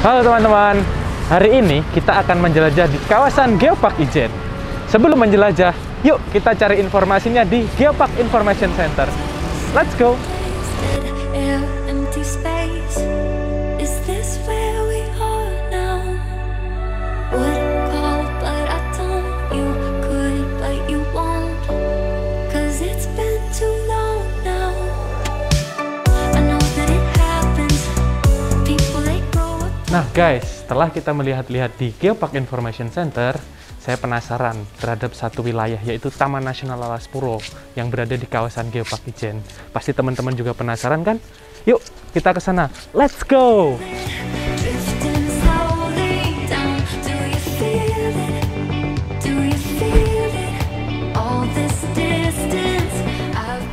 Halo teman-teman, hari ini kita akan menjelajah di kawasan Geopark Ijen. Sebelum menjelajah, yuk kita cari informasinya di Geopark Information Center. Let's go! Nah guys, setelah kita melihat-lihat di Geopark Information Center, saya penasaran terhadap satu wilayah, yaitu Taman Nasional Alas Purwo yang berada di kawasan Geopark Ijen. Pasti teman-teman juga penasaran kan? Yuk kita ke sana. Let's go!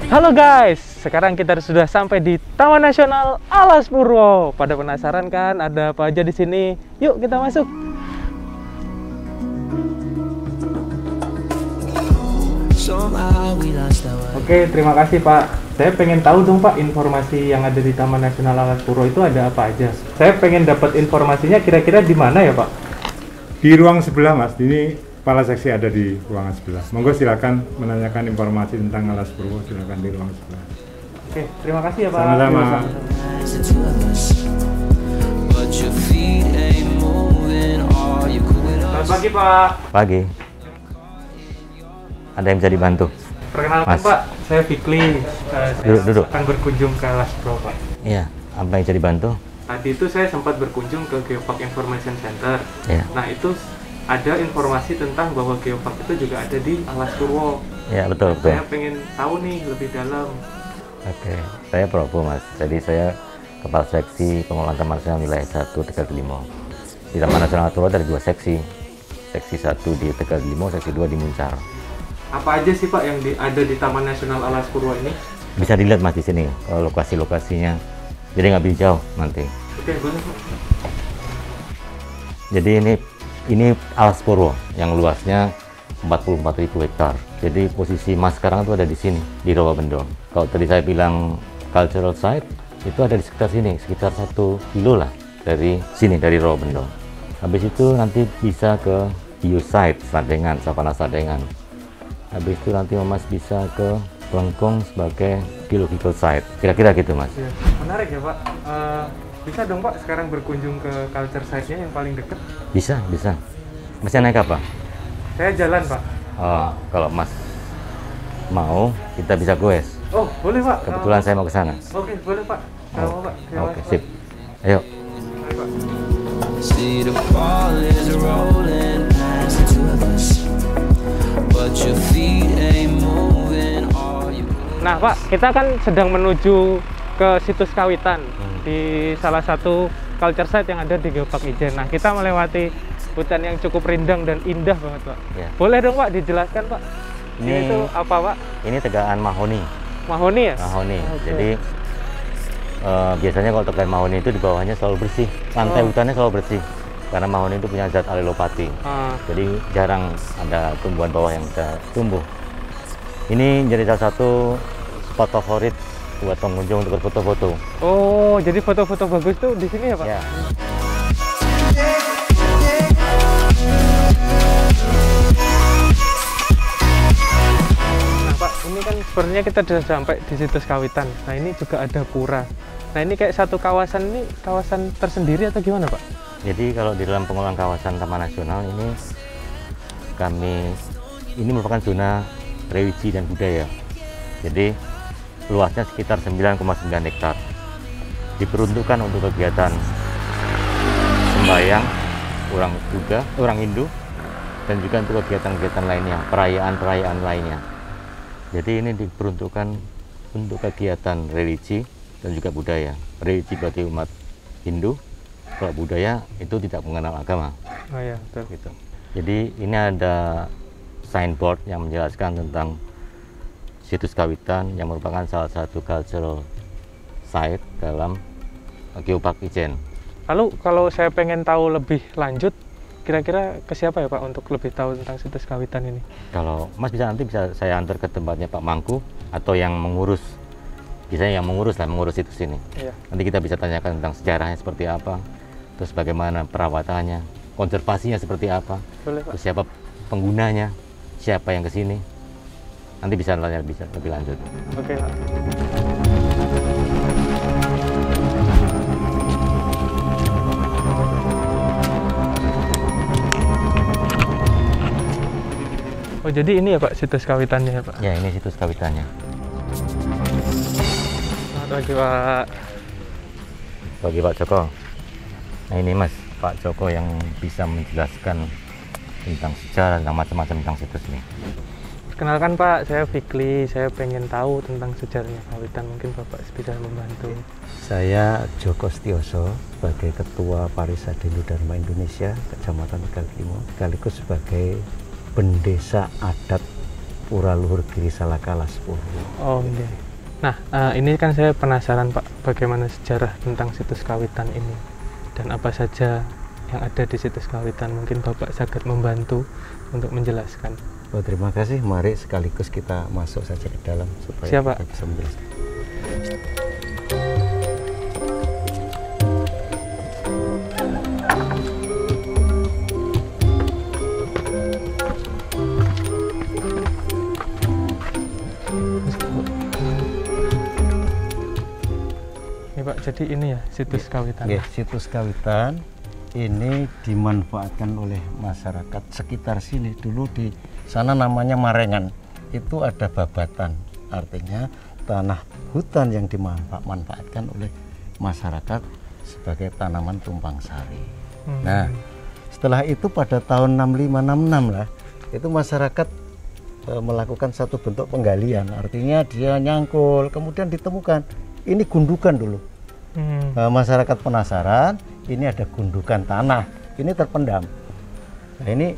Halo guys, sekarang kita sudah sampai di Taman Nasional Alas Purwo. Pada penasaran kan ada apa aja di sini? Yuk kita masuk. Oke, terima kasih Pak. Saya pengen tahu dong Pak, informasi yang ada di Taman Nasional Alas Purwo itu ada apa aja? Saya pengen dapat informasinya kira-kira di mana ya Pak? Di ruang sebelah Mas, ini kepala seksi ada di ruangan sebelah. Monggo silakan menanyakan informasi tentang Alas Purwo, silakan di ruang sebelah. Oke, terima kasih ya Pak. Sama-sama. Selamat pagi Pak. Pagi. Ada yang bisa dibantu? Perkenalkan Mas. Pak, saya Fikli. Duduk. Akan berkunjung ke Alas Purwo Pak. Iya, apa yang bisa dibantu? Tadi itu saya sempat berkunjung ke Geopark Information Center. Iya. Nah itu ada informasi tentang bahwa Geopark itu juga ada di Alas Purwo. Ya, betul. Saya pengen tahu nih lebih dalam. Oke, saya Probo Mas. Jadi saya Kepala Seksi Pengelolaan Taman Nasional Wilayah 1 Tegal Limo. Di Taman Nasional Purwo ada 2 seksi. Seksi 1 di Tegal Limo, seksi 2 di Muncar. Apa aja sih Pak yang ada di Taman Nasional Alas Purwo ini? Bisa dilihat Mas di sini, lokasi-lokasinya. Jadi nggak lebih jauh nanti. Oke, boleh Pak. Jadi ini Alas Purwo yang luasnya 44.000 hektar. Jadi posisi Mas sekarang itu ada di sini, di Rawabendo. Kalau tadi saya bilang cultural site, itu ada di sekitar sini, sekitar 1 kilo lah dari sini, dari Rawabendo. Habis itu nanti bisa ke Biosite Sadengan, Savana Sadengan. Habis itu nanti Mas bisa ke Plengkung sebagai geological site. Kira-kira gitu Mas. Ya, menarik ya Pak. Bisa dong Pak sekarang berkunjung ke culture site-nya yang paling dekat? Bisa. Masnya naik apa? Saya jalan Pak. Oh, kalau Mas mau, kita bisa goes. Oh, boleh Pak. Kebetulan saya mau ke sana. Oke, boleh Pak. Kalau mau Pak. Oke, sip. Ayo. Boleh, Pak. Nah Pak, kita kan sedang menuju ke situs Kawitan di salah satu culture site yang ada di Geopark Ijen. Nah kita melewati hutan yang cukup rindang dan indah banget Pak. Ya. Boleh dong Pak dijelaskan Pak? Ini itu apa Pak? Ini tegakan mahoni. Mahoni ya? Mahoni. Oke. Jadi biasanya kalau tegakan mahoni itu di bawahnya selalu bersih. Lantai hutannya selalu bersih. Karena mahoni itu punya zat alelopati. Jadi jarang ada tumbuhan bawah yang bisa tumbuh. Ini jadi salah satu spot favorit buat pengunjung untuk berfoto-foto. Oh, jadi foto-foto bagus tuh di sini ya Pak? Ya. Nah Pak, ini kan sebenarnya kita sudah sampai di situs Kawitan. Nah ini juga ada pura. Nah ini kayak satu kawasan, ini kawasan tersendiri atau gimana Pak? Jadi kalau di dalam pengelolaan kawasan Taman Nasional ini merupakan zona religi dan budaya. Jadi luasnya sekitar 9,9 hektar. Diperuntukkan untuk kegiatan sembahyang, orang Buddha, orang Hindu, dan juga untuk kegiatan-kegiatan lainnya, perayaan-perayaan lainnya. Jadi ini diperuntukkan untuk kegiatan religi dan juga budaya. Religi berarti umat Hindu, kalau budaya itu tidak mengenal agama. Oh iya, betul. Gitu. Jadi ini ada signboard yang menjelaskan tentang situs Kawitan yang merupakan salah satu cultural site dalam Geopark Ijen. Lalu kalau saya pengen tahu lebih lanjut, kira-kira ke siapa ya Pak untuk lebih tahu tentang situs Kawitan ini? Kalau Mas nanti bisa saya antar ke tempatnya Pak Mangku atau yang mengurus, biasanya yang mengurus situs ini. Iya. Nanti kita bisa tanyakan tentang sejarahnya seperti apa, terus bagaimana perawatannya, konservasinya seperti apa, Boleh, Pak. terus siapa penggunanya, siapa yang kesini. Nanti bisa lebih lanjut. Oke, Pak. Oh, jadi ini ya Pak situs kawitannya ya Pak? Ya, ini situs kawitannya. Selamat pagi Pak. Bagi Pak Joko. Nah ini Mas, Pak Joko yang bisa menjelaskan tentang sejarah, tentang macam-macam tentang situs ini. Perkenalkan Pak, saya Fikri. Saya pengen tahu tentang sejarahnya kawitan. Mungkin Bapak bisa membantu. Saya Joko Setioso sebagai Ketua Parisadelu Dharma Indonesia Kecamatan Tegal Timur, sekaligus sebagai Pendesa Adat Pura Luhur Giri Salaka Alas Purwo. Oh iya. Nah, ini kan saya penasaran Pak, bagaimana sejarah tentang situs kawitan ini dan apa saja yang ada di situs kawitan. Mungkin Bapak sangat membantu untuk menjelaskan. Oh, terima kasih. Mari sekaligus kita masuk saja ke dalam supaya Siap, Pak. kita bisa menjelaskan. Ini Pak, jadi ini ya situs kawitan. Nggih, situs kawitan ini dimanfaatkan oleh masyarakat sekitar sini. Dulu di sana namanya Marengan, itu ada babatan, artinya tanah hutan yang dimanfaatkan oleh masyarakat sebagai tanaman tumpang sari. Nah, setelah itu pada tahun 65-66 lah, itu masyarakat melakukan satu bentuk penggalian, artinya dia nyangkul, kemudian ditemukan ini gundukan dulu. Masyarakat penasaran, ini ada gundukan tanah, ini terpendam. Nah ini,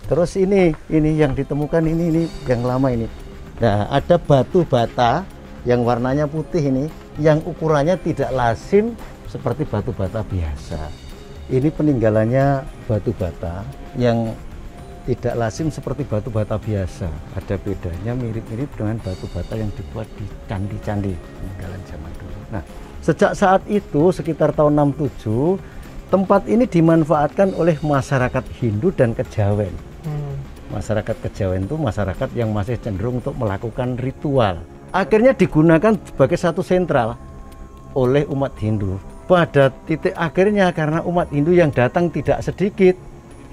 terus ini yang ditemukan ini yang lama ini. Nah ada batu bata yang warnanya putih ini, yang ukurannya tidak lazim seperti batu bata biasa. Ini peninggalannya batu bata yang tidak lazim seperti batu bata biasa. Ada bedanya, mirip-mirip dengan batu bata yang dibuat di candi-candi peninggalan zaman dulu. Nah, sejak saat itu sekitar tahun 67 tempat ini dimanfaatkan oleh masyarakat Hindu dan Kejawen. Masyarakat Kejawen itu masyarakat yang masih cenderung untuk melakukan ritual. Akhirnya digunakan sebagai satu sentral oleh umat Hindu. Pada titik akhirnya karena umat Hindu yang datang tidak sedikit,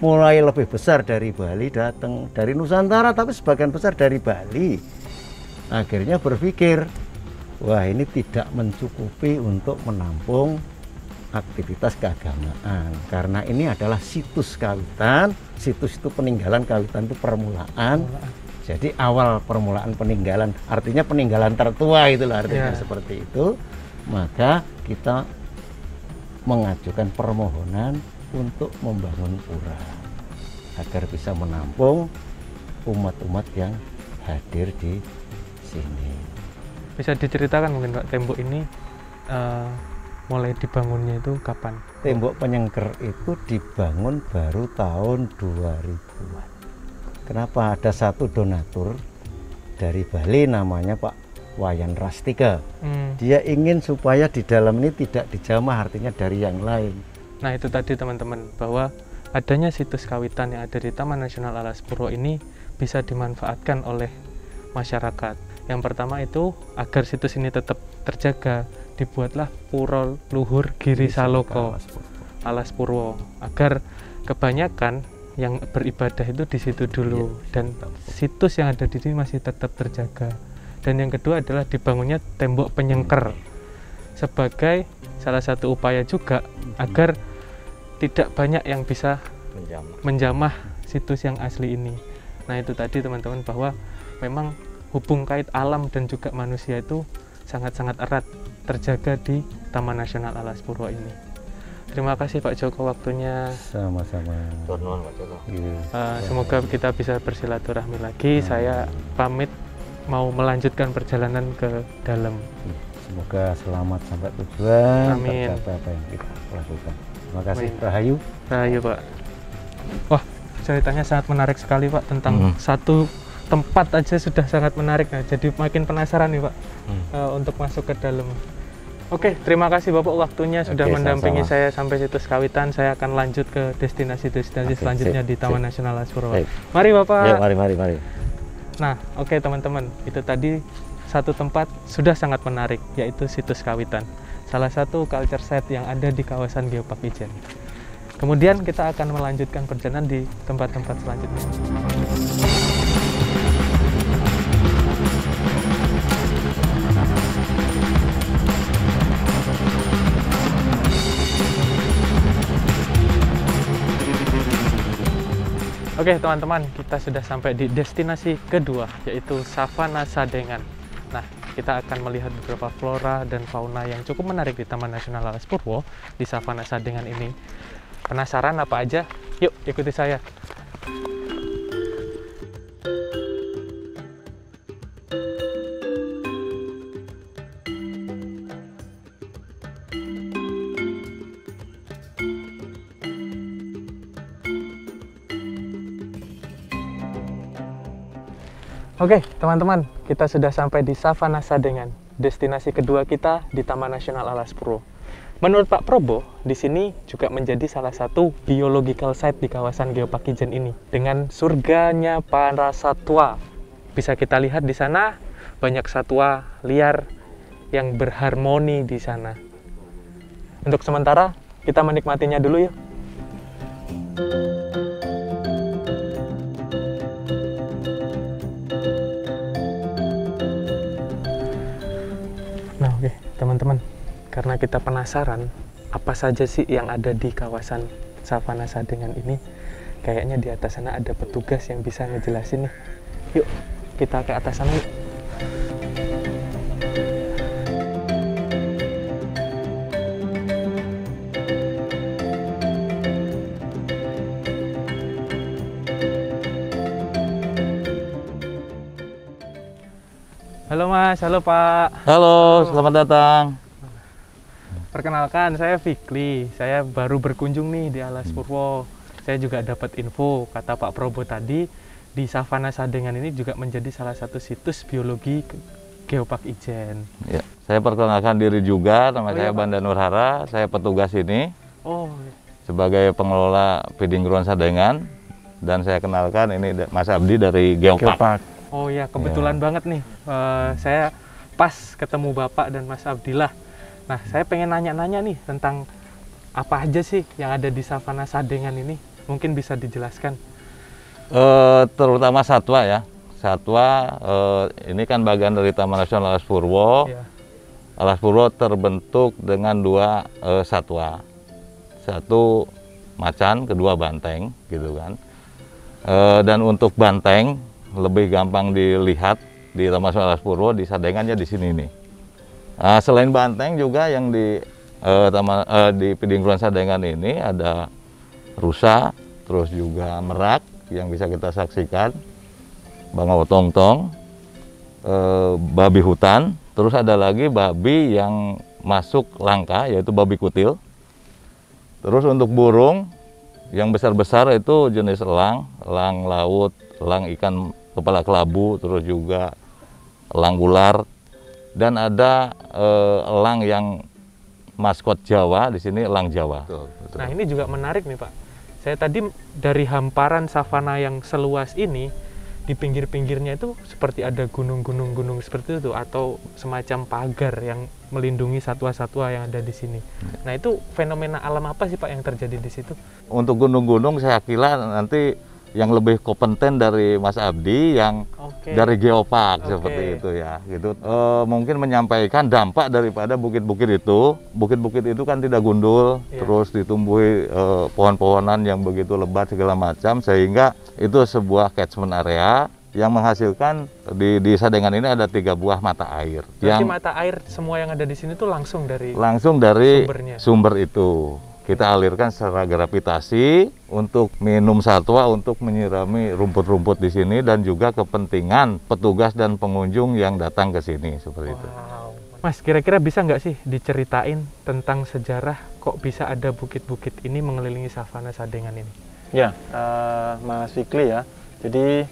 mulai lebih besar dari Bali datang, dari Nusantara tapi sebagian besar dari Bali. Akhirnya berpikir, wah ini tidak mencukupi untuk menampung aktivitas keagamaan, karena ini adalah situs kawitan. Situs itu peninggalan, kawitan itu permulaan. Jadi awal permulaan peninggalan, artinya peninggalan tertua itulah artinya seperti itu. Maka kita mengajukan permohonan untuk membangun pura agar bisa menampung umat-umat yang hadir di sini. Bisa diceritakan mungkin Pak, tembok ini mulai dibangunnya itu kapan? Tembok penyengker itu dibangun baru tahun 2000-an. Kenapa? Ada satu donatur dari Bali namanya Pak Wayan Rastika. Dia ingin supaya di dalam ini tidak dijamah, artinya dari yang lain. Nah itu tadi teman-teman, bahwa adanya situs kawitan yang ada di Taman Nasional Alas Purwo ini bisa dimanfaatkan oleh masyarakat. Yang pertama itu agar situs ini tetap terjaga, dibuatlah Pura Luhur Giri Salaka Alas Purwo, agar kebanyakan yang beribadah itu di situ dulu dan situs yang ada di sini masih tetap terjaga. Dan yang kedua adalah dibangunnya tembok penyengker sebagai salah satu upaya juga agar tidak banyak yang bisa menjamah situs yang asli ini. Nah itu tadi teman-teman, bahwa memang hubung kait alam dan juga manusia itu sangat-sangat erat terjaga di Taman Nasional Alas Purwo ini. Terima kasih Pak Joko waktunya. Sama-sama. Pak Joko. Semoga kita bisa bersilaturahmi lagi. Saya pamit mau melanjutkan perjalanan ke dalam. Semoga selamat sampai tujuan. Amin. Tercapai apa yang kita lakukan. Terima kasih. Rahayu. Rahayu Pak. Wah, ceritanya sangat menarik sekali Pak, tentang satu tempat aja sudah sangat menarik. Nah, jadi makin penasaran nih Pak untuk masuk ke dalam. Oke, terima kasih Bapak waktunya sudah Oke, mendampingi sama-sama. saya sampai situs Kawitan. Saya akan lanjut ke destinasi-destinasi Oke, selanjutnya sip, di Taman sip. Nasional Alas Purwo. Baik. Mari Bapak. Ya, mari. Nah, oke teman-teman, itu tadi satu tempat sudah sangat menarik, yaitu situs Kawitan. Salah satu culture site yang ada di kawasan Geopark Ijen. Kemudian kita akan melanjutkan perjalanan di tempat-tempat selanjutnya. Oke teman-teman, kita sudah sampai di destinasi kedua, yaitu Savana Sadengan. Nah, kita akan melihat beberapa flora dan fauna yang cukup menarik di Taman Nasional Alas Purwo di Savana Sadengan ini. Penasaran apa aja? Yuk, ikuti saya. Oke, teman-teman, kita sudah sampai di Savana Sadengan, destinasi kedua kita di Taman Nasional Alas Purwo. Menurut Pak Probo, di sini juga menjadi salah satu biological site di kawasan Geopark Ijen ini dengan surganya para satwa. Bisa kita lihat di sana banyak satwa liar yang berharmoni di sana. Untuk sementara, kita menikmatinya dulu yuk. Nah, oke, teman-teman, karena kita penasaran apa saja sih yang ada di kawasan Savana Sadengan ini, kayaknya di atas sana ada petugas yang bisa ngejelasin nih. Yuk, kita ke atas sana yuk. Halo Mas, halo Pak. Halo, selamat datang. Perkenalkan, saya Fikri. Saya baru berkunjung nih di Alas Purwo. Saya juga dapat info, kata Pak Probo tadi, di Savana Sadengan ini juga menjadi salah satu situs biologi Geopark Ijen. Ya, saya perkenalkan diri juga, nama Oh, saya iya, Pak. Banda Nurhara, saya petugas ini Oh, sebagai pengelola Feeding Ground Sadengan, dan saya kenalkan ini Mas Abdi dari Geopark. oh ya, kebetulan banget nih. Saya pas ketemu Bapak dan Mas Abdillah. Nah, saya pengen nanya-nanya nih tentang apa aja sih yang ada di Savana Sadengan ini. Mungkin bisa dijelaskan. Terutama satwa ya. Satwa ini kan bagian dari Taman Nasional Alas Purwo. Ya. Alas Purwo terbentuk dengan dua satwa. Satu macan, kedua banteng, gitu kan. Dan untuk banteng lebih gampang dilihat di Taman Nasional Alas Purwo, di Sadengannya di sini nih. Nah, selain banteng juga yang di di Feeding Ground Sadengan ini ada rusa, terus juga merak yang bisa kita saksikan, bangau tongtong, babi hutan, terus ada lagi babi yang masuk langka yaitu babi kutil. Terus untuk burung yang besar-besar itu jenis elang, elang laut, elang ikan kepala kelabu, terus juga elang ular, dan ada elang yang maskot Jawa di sini, elang Jawa. Betul. Nah, ini juga menarik nih, Pak. Saya tadi dari hamparan savana yang seluas ini, di pinggir-pinggirnya itu seperti ada gunung-gunung seperti itu, atau semacam pagar yang melindungi satwa-satwa yang ada di sini. Nah, itu fenomena alam apa sih, Pak, yang terjadi di situ? Untuk gunung-gunung saya kira nanti yang lebih kompeten dari Mas Abdi yang Oke. dari Geopark Oke. seperti itu ya, gitu. Mungkin menyampaikan dampak daripada bukit-bukit itu. Bukit-bukit itu kan tidak gundul, Iya. terus ditumbuhi pohon-pohonan yang begitu lebat segala macam, sehingga itu sebuah catchment area yang menghasilkan di Sadengan ini ada 3 buah mata air. Berarti yang mata air semua yang ada di sini tuh langsung dari langsung dari sumbernya. sumber itu. Kita alirkan secara gravitasi untuk minum satwa, untuk menyirami rumput-rumput di sini, dan juga kepentingan petugas dan pengunjung yang datang ke sini seperti itu. Wow. Mas, kira-kira bisa nggak sih diceritain tentang sejarah kok bisa ada bukit-bukit ini mengelilingi Savana Sadengan ini? Ya, Mas Fikri ya. Jadi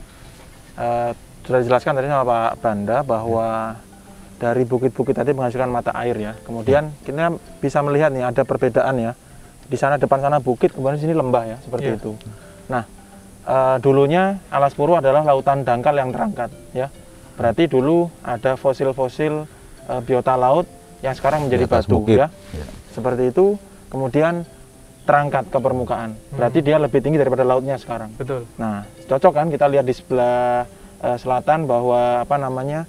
sudah dijelaskan tadi sama Pak Banda bahwa dari bukit-bukit tadi menghasilkan mata air ya. Kemudian kita bisa melihat nih ada perbedaan ya. Di sana depan sana bukit, kemudian sini lembah ya, seperti itu. Nah, dulunya Alas Purwo adalah lautan dangkal yang terangkat ya. Berarti dulu ada fosil-fosil biota laut yang sekarang menjadi batu ya. Seperti itu, kemudian terangkat ke permukaan. Berarti dia lebih tinggi daripada lautnya sekarang. Betul. Nah, cocok kan kita lihat di sebelah selatan bahwa apa namanya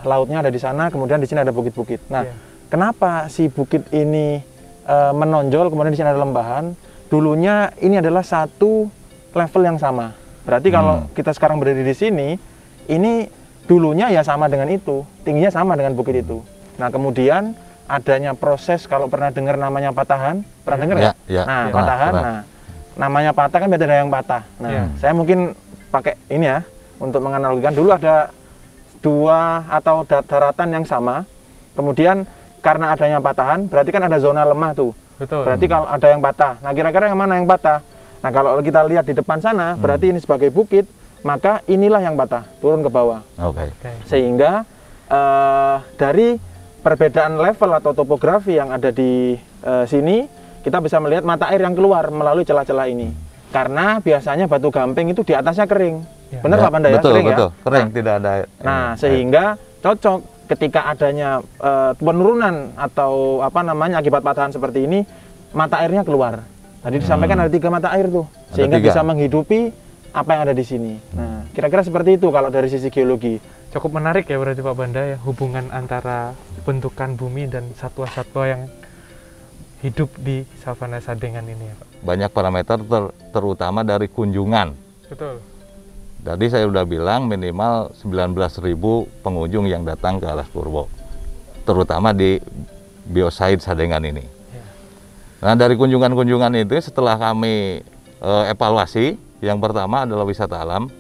lautnya ada di sana, kemudian di sini ada bukit-bukit. Nah, kenapa si bukit ini menonjol, kemudian di sini ada lembahan? Dulunya ini adalah satu level yang sama. Berarti kalau kita sekarang berdiri di sini, ini dulunya ya sama dengan itu, tingginya sama dengan bukit itu. Nah, kemudian adanya proses, kalau pernah dengar namanya patahan, pernah dengar ya? Nah, patahan. Nah, namanya patah kan beda dari yang patah. Nah, saya mungkin pakai ini ya untuk menganalogikan. Dulu ada dua atau daratan yang sama, kemudian karena adanya patahan, berarti kan ada zona lemah tuh. Betul. Berarti kalau ada yang patah, nah kira-kira yang mana yang patah? Nah, kalau kita lihat di depan sana, berarti ini sebagai bukit, maka inilah yang patah, turun ke bawah. Sehingga dari perbedaan level atau topografi yang ada di sini, kita bisa melihat mata air yang keluar melalui celah-celah ini. Karena biasanya batu gamping itu di atasnya kering. Benar Pak Panda ya? Betul, kering betul. Ya? Kering, tidak ada. Nah, sehingga cocok ketika adanya penurunan atau apa namanya akibat patahan seperti ini, mata airnya keluar. Tadi disampaikan ada 3 mata air tuh, sehingga bisa menghidupi apa yang ada di sini. Nah, kira-kira seperti itu kalau dari sisi geologi. Cukup menarik ya berarti Pak Banda ya, hubungan antara bentukan bumi dan satwa-satwa yang hidup di Savana Sadengan ini ya Pak. Banyak parameter terutama dari kunjungan. Betul. Tadi saya sudah bilang minimal 19.000 pengunjung yang datang ke Alas Purwo, terutama di Biosite Sadengan ini. Nah, dari kunjungan-kunjungan itu setelah kami evaluasi, yang pertama adalah wisata alam,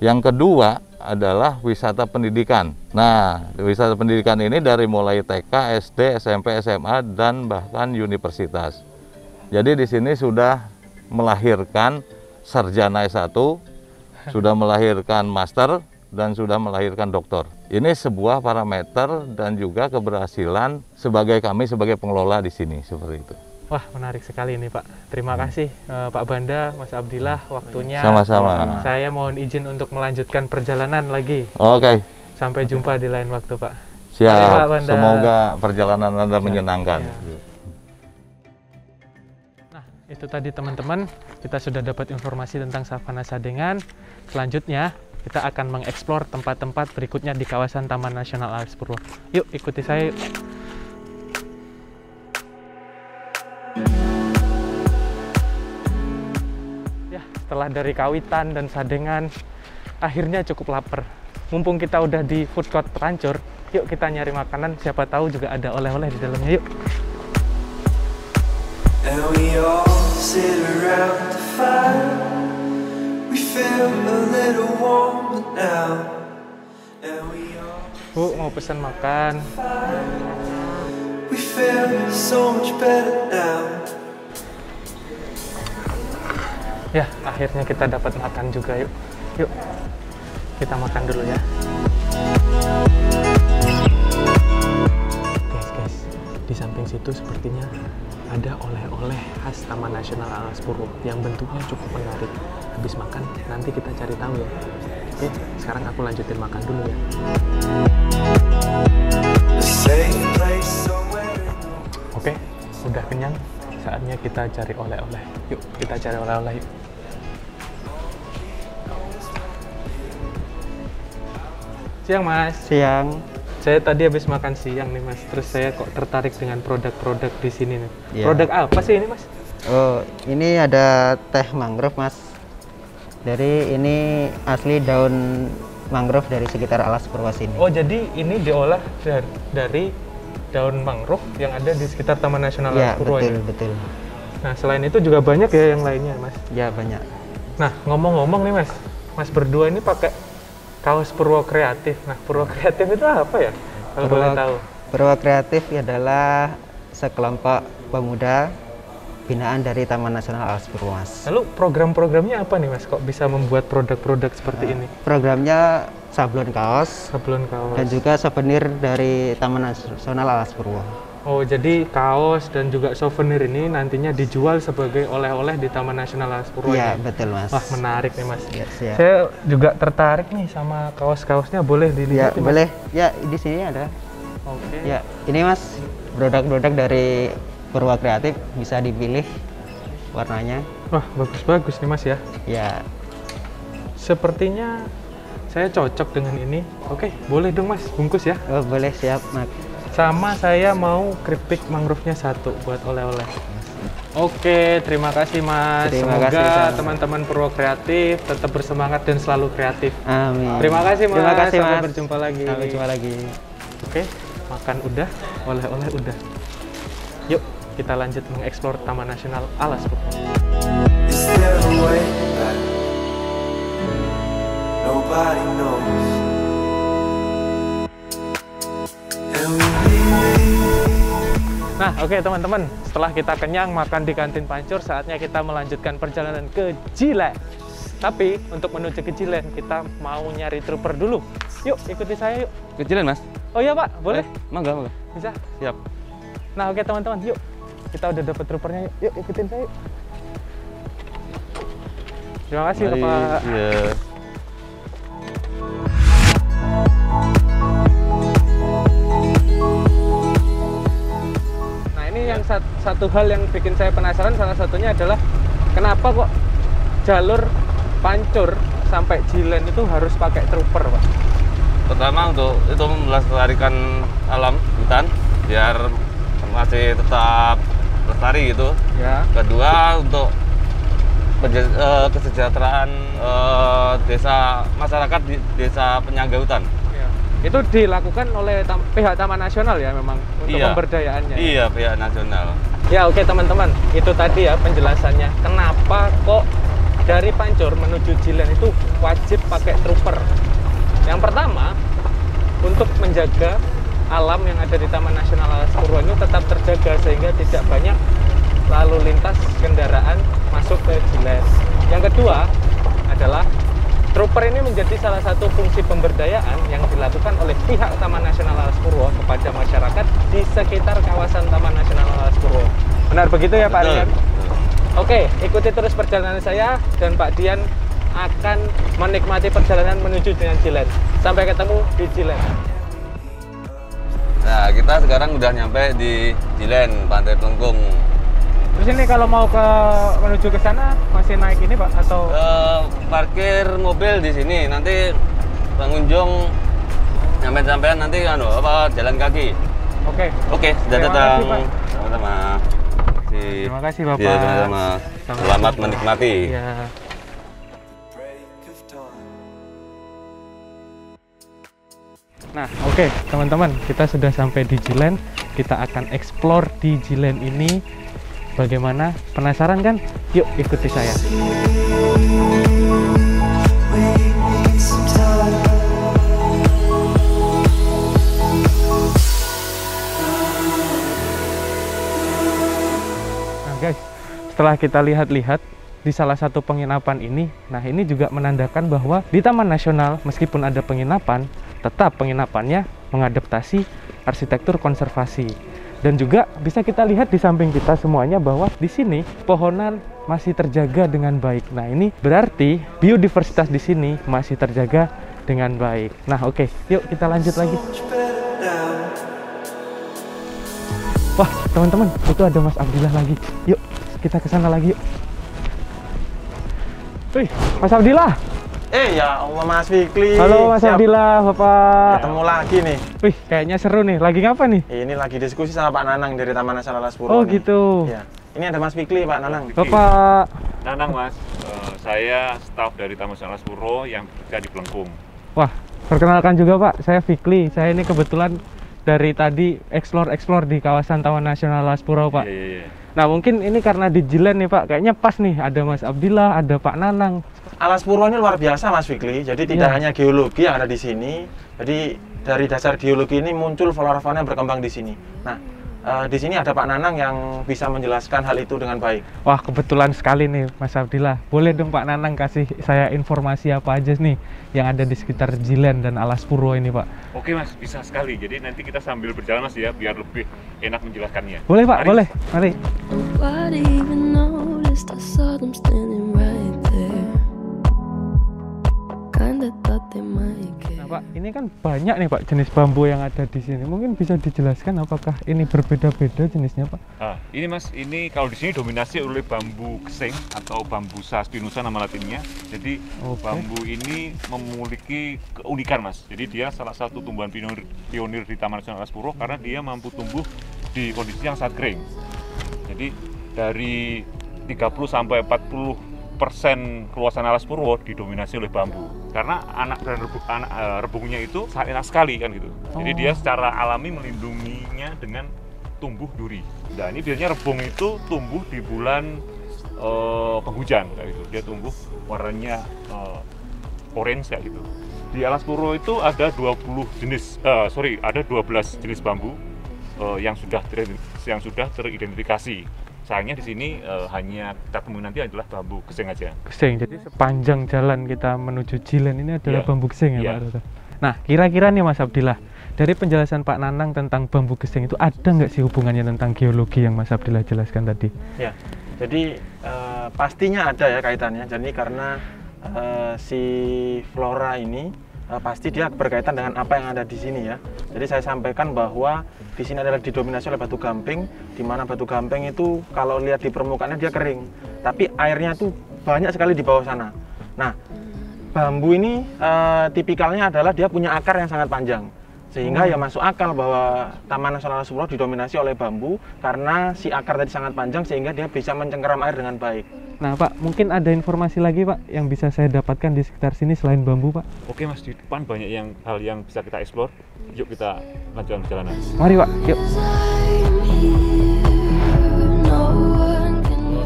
yang kedua adalah wisata pendidikan. Nah, wisata pendidikan ini dari mulai TK, SD, SMP, SMA, dan bahkan universitas. Jadi di sini sudah melahirkan sarjana S1, sudah melahirkan master, dan sudah melahirkan doktor. Ini sebuah parameter dan juga keberhasilan kami sebagai pengelola di sini, seperti itu. Wah, menarik sekali ini Pak. Terima kasih Pak Banda, Mas Abdillah, waktunya. Sama-sama. Saya mohon izin untuk melanjutkan perjalanan lagi. Oke. Sampai jumpa di lain waktu Pak. Siap, semoga perjalanan Anda menyenangkan. Nah, itu tadi teman-teman, kita sudah dapat informasi tentang Savana Sadengan. Selanjutnya, kita akan mengeksplor tempat-tempat berikutnya di kawasan Taman Nasional Alas Purwo. Yuk, ikuti saya. Setelah dari Kawitan dan Sadengan, akhirnya cukup lapar. Mumpung kita udah di food court Perancur, yuk kita nyari makanan, siapa tahu juga ada oleh-oleh di dalamnya, yuk. Bu, mau pesan makan. Ya, akhirnya kita dapat makan juga, yuk. Yuk, kita makan dulu ya. Guys, di samping situ sepertinya ada oleh-oleh khas Taman Nasional Alas Purwo yang bentuknya cukup menarik. Habis makan, nanti kita cari tahu ya. Oke, sekarang aku lanjutin makan dulu ya. Oke, udah kenyang. Saatnya kita cari oleh-oleh. Yuk, kita cari oleh-oleh yuk. Siang Mas. Siang. Saya tadi habis makan siang nih Mas. Terus saya kok tertarik dengan produk-produk di sini nih. Ya. Produk apa sih ini Mas? Oh, ini ada teh mangrove Mas. Dari ini asli daun mangrove dari sekitar Alas Purwo sini. Oh, jadi ini diolah dari daun mangrove yang ada di sekitar Taman Nasional Alas Purwo ini. Betul. Nah, selain itu juga banyak ya yang lainnya Mas? Ya, banyak. Nah, ngomong-ngomong nih Mas berdua ini pakai kaos Purwo Kreatif. Nah, Purwo Kreatif itu apa ya? Kalau boleh tahu. Purwo Kreatif adalah sekelompok pemuda binaan dari Taman Nasional Alas Purwo, Mas. Lalu program-programnya apa nih Mas? Kok bisa membuat produk-produk seperti ini? Programnya sablon kaos, dan juga souvenir dari Taman Nasional Alas Purwo. Oh, jadi kaos dan juga souvenir ini nantinya dijual sebagai oleh-oleh di Taman Nasional Alas Purwo. Iya, betul Mas. Wah, menarik nih Mas. Ya, siap. Saya juga tertarik nih sama kaos-kaosnya, boleh dilihat? Ya, boleh. Ya, di sini ada. Oke. Ya, ini Mas, produk-produk dari Purwo Kreatif, bisa dipilih warnanya. Wah, bagus-bagus nih Mas ya. Ya. Sepertinya saya cocok dengan ini. Oke, boleh dong Mas, bungkus ya. Oh, boleh, siap Mas. Sama saya mau keripik mangrove-nya 1 buat oleh-oleh. Oke, terima kasih Mas. Terima Semoga kasih, teman-teman Purwo Kreatif tetap bersemangat dan selalu kreatif. Amin. Terima kasih Mas. Terima kasih Sampai Mas. berjumpa lagi. Sampai jumpa lagi. Oke, makan udah, oleh-oleh udah. Yuk, kita lanjut mengeksplor Taman Nasional Alas Purwo. Is there a way back? Nobody knows. And we Nah, oke teman-teman, setelah kita kenyang makan di kantin Pancur, saatnya kita melanjutkan perjalanan ke Jilen. Tapi untuk menuju ke Jilen, kita mau nyari trooper dulu. Yuk, ikuti saya yuk. Ke Jilen, Mas? Oh iya Pak, boleh? Mangga, mangga. Bisa? Siap. Nah, oke teman-teman, yuk. Kita udah dapet troopernya, yuk. Yuk, ikutin saya yuk. Terima kasih Bapak. Iya. Nah, ini yang satu hal yang bikin saya penasaran, salah satunya adalah kenapa kok jalur Pancur sampai Jilen itu harus pakai trooper, Pak? Pertama untuk itu melestarikan alam hutan biar masih tetap lestari gitu. Ya. Kedua untuk kesejahteraan desa masyarakat di desa penyangga hutan. Ya. Itu dilakukan oleh pihak Taman Nasional ya memang untuk pemberdayaannya. Iya, pihak nasional. Ya oke teman-teman, itu tadi ya penjelasannya. Kenapa kok dari Pancur menuju Jilen itu wajib pakai trooper? Yang pertama, untuk menjaga alam yang ada di Taman Nasional Alas Purwo ini tetap terjaga sehingga tidak banyak lalu lintas kendaraan masuk ke Jilen. Yang kedua adalah trooper ini menjadi salah satu fungsi pemberdayaan yang dilakukan oleh pihak Taman Nasional Alas Purwo kepada masyarakat di sekitar kawasan Taman Nasional Alas Purwo. Benar begitu ya Pak Rian? Oke, ikuti terus perjalanan saya dan Pak Dian akan menikmati perjalanan menuju dengan Jilen. Sampai ketemu di Jilen. Nah, kita sekarang udah nyampe di Jilen, Pantai Pelengkung. Terus ini kalau mau menuju ke sana masih naik ini Pak atau Parkir mobil di sini, nanti pengunjung sampai nanti jalan kaki. Oke. Oke, sudah Terima datang. kasih, Pak. Sama-sama. Terima kasih Bapak. Iya, sama-sama. Selamat menikmati. Ya. break of dawn. Nah, oke, teman-teman, kita sudah sampai di Jilen. Kita akan explore di Jilen ini. Bagaimana? Penasaran kan? Yuk, ikuti saya. We need some time. Nah, guys, setelah kita lihat-lihat di salah satu penginapan ini, nah ini juga menandakan bahwa di Taman Nasional meskipun ada penginapan, tetap penginapannya mengadaptasi arsitektur konservasi. Dan juga bisa kita lihat di samping kita semuanya bahwa di sini pohonan masih terjaga dengan baik. Nah, ini berarti biodiversitas di sini masih terjaga dengan baik. Nah, oke, yuk kita lanjut lagi. Much better now. Wah, teman-teman, itu ada Mas Abdillah lagi. Yuk, kita ke sana lagi yuk. Wih, Mas Abdillah. Ya Allah Mas Fikri. Halo Mas Siap. Abdillah, Bapak. Ketemu lagi nih. Wih, kayaknya seru nih. Lagi ngapa nih? Ini lagi diskusi sama Pak Nanang dari Taman Nasional Alas Purwo. Oh, nih. gitu. Ya. Ini ada Mas Fikri, Pak Nanang. Bapak. Nanang Mas, saya staf dari Taman Nasional Alas Purwo yang bekerja di Pelengkung. Wah, perkenalkan juga Pak, saya Fikri. Saya ini kebetulan dari tadi explore di kawasan Taman Nasional Alas Purwo, Pak. Iya. Nah, mungkin ini karena di Jilen nih, Pak. Kayaknya pas nih, ada Mas Abdillah, ada Pak Nanang. Alas Purwo ini luar biasa Mas Fikri. Jadi tidak Iya. hanya geologi yang ada di sini. Jadi dari dasar geologi ini muncul flora fauna yang berkembang di sini. Nah, di sini ada Pak Nanang yang bisa menjelaskan hal itu dengan baik. Wah, kebetulan sekali nih Mas Abdillah. Boleh dong Pak Nanang kasih saya informasi apa aja nih yang ada di sekitar Jilen dan Alas Purwo ini, Pak? Oke Mas, bisa sekali. Jadi nanti kita sambil berjalan Mas ya, biar lebih enak menjelaskannya. Boleh Pak, Mari. boleh. Mari. Nobody even noticed I saw them standing right there. Kinda thought they might care. Nah Pak, ini kan banyak nih Pak jenis bambu yang ada di sini. Mungkin bisa dijelaskan apakah ini berbeda-beda jenisnya Pak? Nah, ini Mas, ini kalau di sini dominasi oleh bambu geseng atau Bambusa spinosa nama latinnya. Jadi bambu ini memiliki keunikan Mas. Jadi dia salah satu tumbuhan pionir di Taman Nasional Alas Purwo karena dia mampu tumbuh di kondisi yang sangat kering. Jadi dari 30 sampai 40% kawasan Alas Purwo didominasi oleh bambu karena anak dan rebungnya itu sangat enak sekali kan gitu. Jadi dia secara alami melindunginya dengan tumbuh duri. Nah ini biasanya rebung itu tumbuh di bulan penghujan kayak gitu. Dia tumbuh warnanya orange kayak gitu. Di Alas Purwo itu ada 12 jenis bambu yang sudah teridentifikasi. Sayangnya di sini hanya kita temui nanti adalah bambu geseng aja. Geseng, jadi sepanjang jalan kita menuju Jilen ini adalah bambu geseng ya Pak? Iya. Nah, kira-kira nih Mas Abdillah, dari penjelasan Pak Nanang tentang bambu geseng itu ada nggak sih hubungannya tentang geologi yang Mas Abdillah jelaskan tadi? Ya, jadi pastinya ada ya kaitannya. Jadi karena si flora ini pasti dia berkaitan dengan apa yang ada di sini ya. Jadi saya sampaikan bahwa di sini adalah didominasi oleh batu gamping, di mana batu gamping itu kalau lihat di permukaannya dia kering, tapi airnya tuh banyak sekali di bawah sana. Nah, bambu ini tipikalnya adalah dia punya akar yang sangat panjang, sehingga ya masuk akal bahwa Taman Nasional Alas Purwo didominasi oleh bambu karena si akar tadi sangat panjang sehingga dia bisa mencengkeram air dengan baik. Nah Pak, mungkin ada informasi lagi Pak yang bisa saya dapatkan di sekitar sini selain bambu Pak? Oke Mas, di depan banyak hal yang bisa kita explore. Yuk kita lanjutkan perjalanan. Mari Pak, yuk.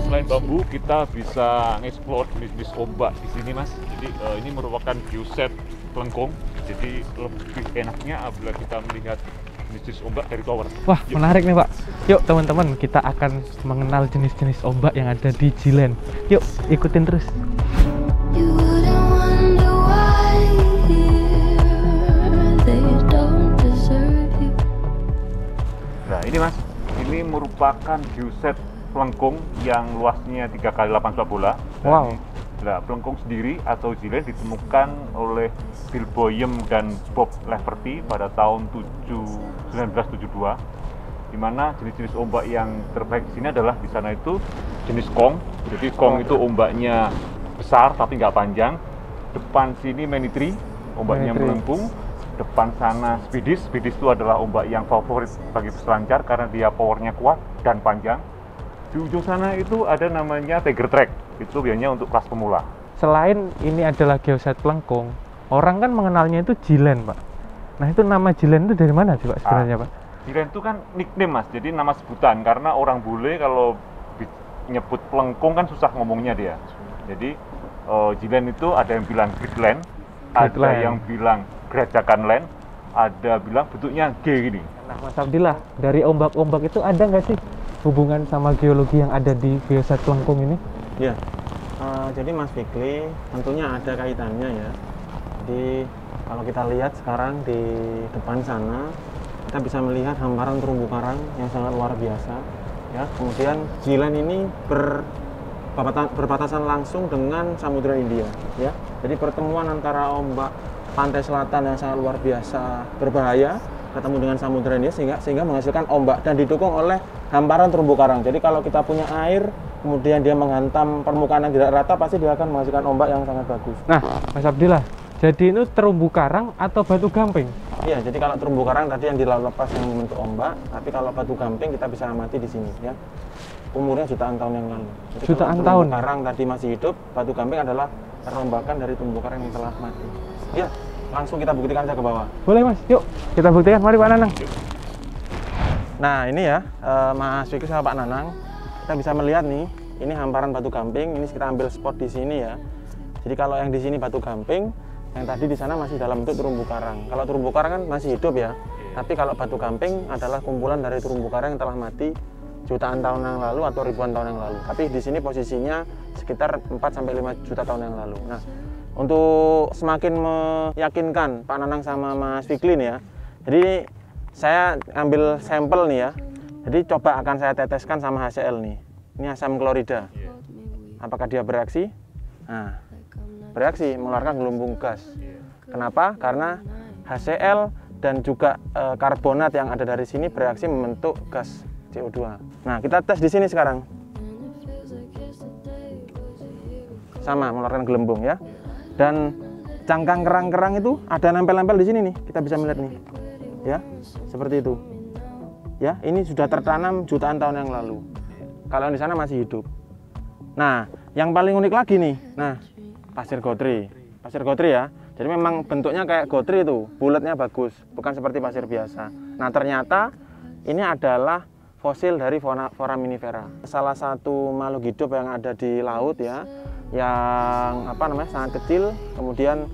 Selain bambu, kita bisa nge-explore jenis ombak di sini Mas. Jadi ini merupakan bioset pelengkung. Jadi lebih enaknya apabila kita melihat jenis ombak dari tower. Wah, menarik nih Pak. Yuk teman-teman, kita akan mengenal jenis-jenis ombak yang ada di Jilen. Yuk, ikutin terus. Nah ini Mas, ini merupakan bioset pelengkung yang luasnya 3 kali 8 sepak bola. Wow. Nah, pelengkung sendiri atau Jilen ditemukan oleh Bill Boyum dan Bob Leverty pada tahun 1972, di mana jenis-jenis ombak yang terbaik di sini adalah di sana itu jenis kong. Jadi kong itu ombaknya besar tapi nggak panjang. Depan sini Manitri, ombaknya melengkung. Depan sana Spidis. Spidis itu adalah ombak yang favorit bagi peselancar karena dia powernya kuat dan panjang. Di ujung sana itu ada namanya Tiger Track. Itu biasanya untuk kelas pemula. Selain ini adalah geoset pelengkung, orang kan mengenalnya itu Jilen Pak. Nah itu nama Jilen itu dari mana sih Pak sebenarnya Pak? Jilen itu kan nickname Mas, jadi nama sebutan. Karena orang bule kalau nyebut pelengkung kan susah ngomongnya dia. Jadi Jilen itu ada yang bilang Greatland, ada yang bilang Gerajakan Land, ada bilang bentuknya G gini. Nah Mas Abdillah, dari ombak-ombak itu ada nggak sih hubungan sama geologi yang ada di geoset pelengkung ini? Ya, jadi Mas Fikri tentunya ada kaitannya ya. Jadi kalau kita lihat sekarang di depan sana, kita bisa melihat hamparan terumbu karang yang sangat luar biasa. Ya, kemudian Jilen ini berbatasan langsung dengan Samudra India. Ya, jadi pertemuan antara ombak pantai selatan yang sangat luar biasa berbahaya ketemu dengan Samudra India sehingga menghasilkan ombak dan didukung oleh hamparan terumbu karang. Jadi kalau kita punya air kemudian dia menghantam permukaan yang tidak rata, pasti dia akan menghasilkan ombak yang sangat bagus. Nah, Mas Abdillah, jadi itu terumbu karang atau batu gamping? Iya, jadi kalau terumbu karang tadi yang di laut lepas yang membentuk ombak, tapi kalau batu gamping kita bisa amati di sini ya. Umurnya jutaan tahun yang lalu. Jadi jutaan kalau tahun? Terumbu karang tadi masih hidup, batu gamping adalah perombakan dari terumbu karang yang telah mati. Ya, langsung kita buktikan saja ke bawah. Boleh Mas, yuk kita buktikan. Mari Pak Nanang. Nah ini ya, Mas Fikri sama Pak Nanang, kita bisa melihat nih, ini hamparan batu gamping. Ini kita ambil spot di sini ya. Jadi kalau yang di sini batu gamping, Yang tadi di sana masih dalam bentuk terumbu karang. Kalau terumbu karang kan masih hidup ya. Tapi kalau batu gamping adalah kumpulan dari terumbu karang yang telah mati jutaan tahun yang lalu atau ribuan tahun yang lalu. Tapi di sini posisinya sekitar 4-5 juta tahun yang lalu. Nah, untuk semakin meyakinkan Pak Nanang sama Mas Fikli nih ya. Jadi saya ambil sampel nih ya. Jadi coba akan saya teteskan sama HCl nih. Ini asam klorida. Apakah dia bereaksi? Nah, bereaksi mengeluarkan gelombang gas. Kenapa? Karena HCl dan juga karbonat yang ada dari sini bereaksi membentuk gas CO2. Nah, kita tes di sini sekarang. Sama mengeluarkan gelembung ya. Dan cangkang kerang-kerang itu ada nempel-nempel di sini nih. Kita bisa melihat nih. Ya, seperti itu. Ya, ini sudah tertanam jutaan tahun yang lalu. Kalau di sana masih hidup. Nah, yang paling unik lagi nih. Nah, pasir gotri. Pasir gotri ya. Jadi memang bentuknya kayak gotri itu, bulatnya bagus, bukan seperti pasir biasa. Nah, ternyata ini adalah fosil dari foraminifera. Salah satu makhluk hidup yang ada di laut ya, yang sangat kecil, kemudian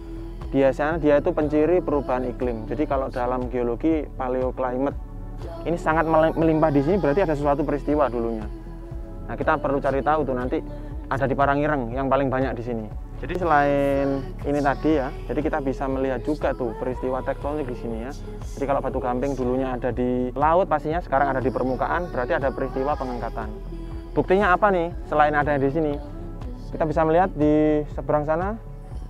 biasanya dia itu penciri perubahan iklim. Jadi kalau dalam geologi paleoclimate ini sangat melimpah di sini, berarti ada sesuatu peristiwa dulunya. Nah, kita perlu cari tahu tuh nanti ada di Parangireng yang paling banyak di sini. Jadi selain ini tadi ya, jadi kita bisa melihat juga tuh peristiwa tektonik di sini ya. Jadi kalau batu gamping dulunya ada di laut, pastinya sekarang ada di permukaan, berarti ada peristiwa pengangkatan. Buktinya apa nih? Selain ada di sini, kita bisa melihat di seberang sana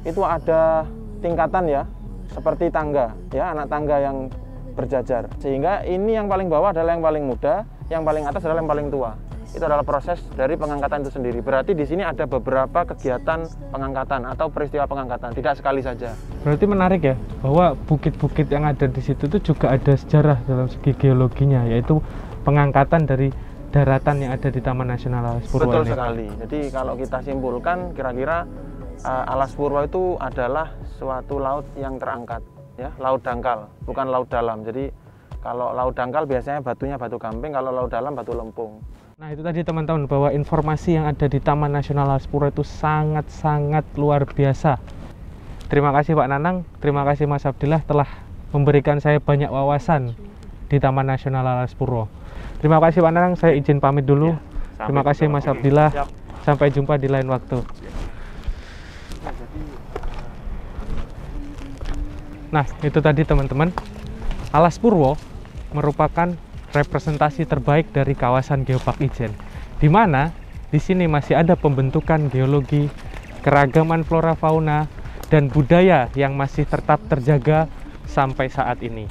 itu ada tingkatan ya, seperti tangga ya, anak tangga yang berjajar. Sehingga ini yang paling bawah adalah yang paling muda, yang paling atas adalah yang paling tua. Itu adalah proses dari pengangkatan itu sendiri. Berarti di sini ada beberapa kegiatan pengangkatan atau peristiwa pengangkatan, tidak sekali saja. Berarti menarik ya, bahwa bukit-bukit yang ada di situ itu juga ada sejarah dalam segi geologinya, yaitu pengangkatan dari daratan yang ada di Taman Nasional Alas Purwo. Betul ini. sekali. Jadi kalau kita simpulkan, kira-kira Alas Purwo itu adalah suatu laut yang terangkat, ya, laut dangkal, bukan laut dalam. Jadi kalau laut dangkal biasanya batunya batu gamping, kalau laut dalam batu lempung. Nah, itu tadi teman-teman, bahwa informasi yang ada di Taman Nasional Alas Purwo itu sangat-sangat luar biasa. Terima kasih Pak Nanang, terima kasih Mas Abdillah telah memberikan saya banyak wawasan di Taman Nasional Alas Purwo. Terima kasih Pak Nanang, saya izin pamit dulu. Ya, terima kasih Mas Abdillah. Sampai jumpa di lain waktu. Nah, itu tadi teman-teman. Alas Purwo merupakan representasi terbaik dari kawasan Geopark Ijen, di mana di sini masih ada pembentukan geologi, keragaman flora fauna, dan budaya yang masih tetap terjaga sampai saat ini.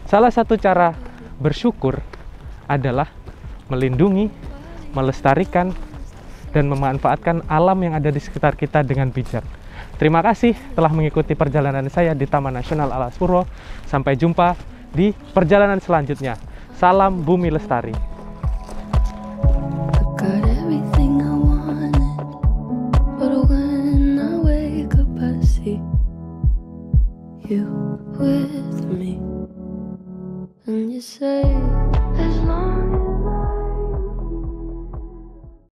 Salah satu cara bersyukur adalah melindungi, melestarikan, dan memanfaatkan alam yang ada di sekitar kita dengan bijak. Terima kasih telah mengikuti perjalanan saya di Taman Nasional Alas Purwo. Sampai jumpa di perjalanan selanjutnya. Salam Bumi Lestari. Got everything I wanted, but when I wake up I see you with me, and you say